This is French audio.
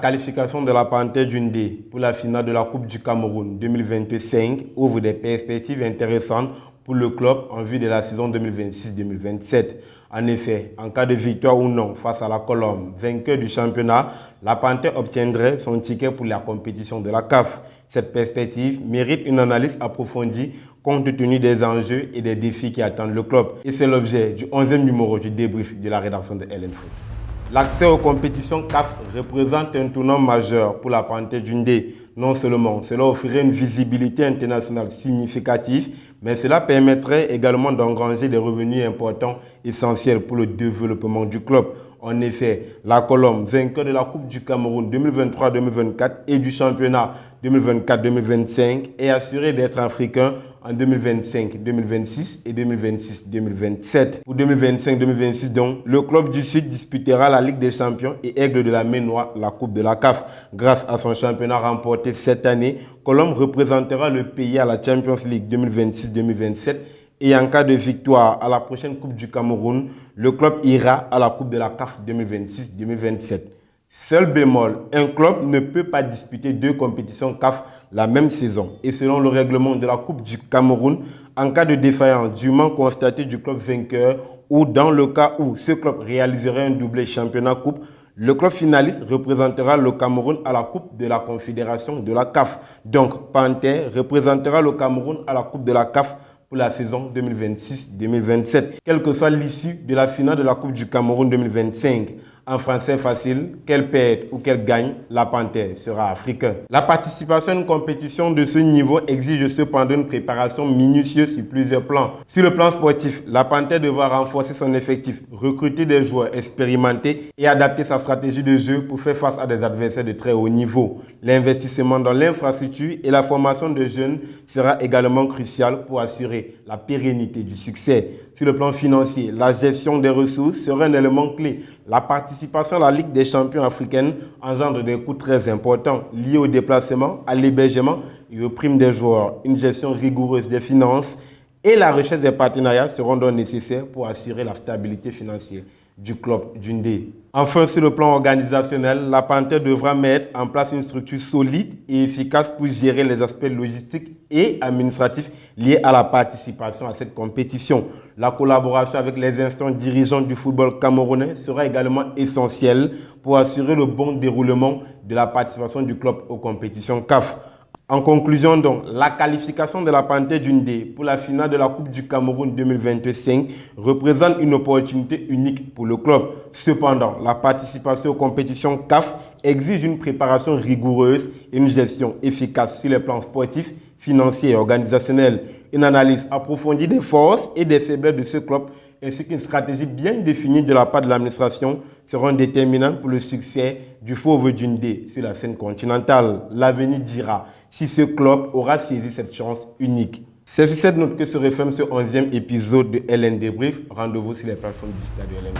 La qualification de la Panthère d'Yaoundé pour la finale de la Coupe du Cameroun 2025 ouvre des perspectives intéressantes pour le club en vue de la saison 2026-2027. En effet, en cas de victoire ou non face à la Colombe, vainqueur du championnat, la Panthère obtiendrait son ticket pour la compétition de la CAF. Cette perspective mérite une analyse approfondie compte tenu des enjeux et des défis qui attendent le club. Et c'est l'objet du 11e numéro du débrief de la rédaction de LN Foot. L'accès aux compétitions CAF représente un tournant majeur pour la Panthère d'Yaoundé. Non seulement cela offrirait une visibilité internationale significative, mais cela permettrait également d'engranger des revenus importants essentiels pour le développement du club. En effet, la Colombe, vainqueur de la Coupe du Cameroun 2023-2024 et du championnat 2024-2025, est assurée d'être africain en 2025-2026 et 2026-2027. Pour 2025-2026 donc, le club du Sud disputera la Ligue des Champions et Aigle de la Ménois la Coupe de la CAF. Grâce à son championnat remporté cette année, Colombe représentera le pays à la Champions League 2026-2027 et en cas de victoire à la prochaine Coupe du Cameroun, le club ira à la Coupe de la CAF 2026-2027. Seul bémol, un club ne peut pas disputer deux compétitions CAF la même saison. Et selon le règlement de la Coupe du Cameroun, en cas de défaillance dûment constatée du club vainqueur ou dans le cas où ce club réaliserait un doublé championnat-coupe, le club finaliste représentera le Cameroun à la Coupe de la Confédération de la CAF. Donc, Panthère représentera le Cameroun à la Coupe de la CAF pour la saison 2026-2027, quelle que soit l'issue de la finale de la Coupe du Cameroun 2025. En français facile, qu'elle perde ou qu'elle gagne, la Panthère sera africaine. La participation à une compétition de ce niveau exige cependant une préparation minutieuse sur plusieurs plans. Sur le plan sportif, la Panthère devra renforcer son effectif, recruter des joueurs expérimentés et adapter sa stratégie de jeu pour faire face à des adversaires de très haut niveau. L'investissement dans l'infrastructure et la formation de jeunes sera également crucial pour assurer la pérennité du succès. Sur le plan financier, la gestion des ressources sera un élément clé. La participation à la Ligue des champions africaine engendre des coûts très importants liés au déplacement, à l'hébergement et aux primes des joueurs. Une gestion rigoureuse des finances et la recherche des partenariats seront donc nécessaires pour assurer la stabilité financière du club d'Yaoundé. Enfin, sur le plan organisationnel, la Panthère devra mettre en place une structure solide et efficace pour gérer les aspects logistiques et administratifs liés à la participation à cette compétition. La collaboration avec les instances dirigeantes du football camerounais sera également essentielle pour assurer le bon déroulement de la participation du club aux compétitions CAF. En conclusion donc, la qualification de la Panthère d'Yaoundé pour la finale de la Coupe du Cameroun 2025 représente une opportunité unique pour le club. Cependant, la participation aux compétitions CAF exige une préparation rigoureuse et une gestion efficace sur les plans sportifs, financiers et organisationnels. Une analyse approfondie des forces et des faiblesses de ce club ainsi qu'une stratégie bien définie de la part de l'administration seront déterminantes pour le succès du Fauve d'Yaoundé sur la scène continentale. L'avenir dira si ce club aura saisi cette chance unique. C'est sur cette note que se referme ce 11e épisode de LN Débrief. Rendez-vous sur les plateformes digitales de LN.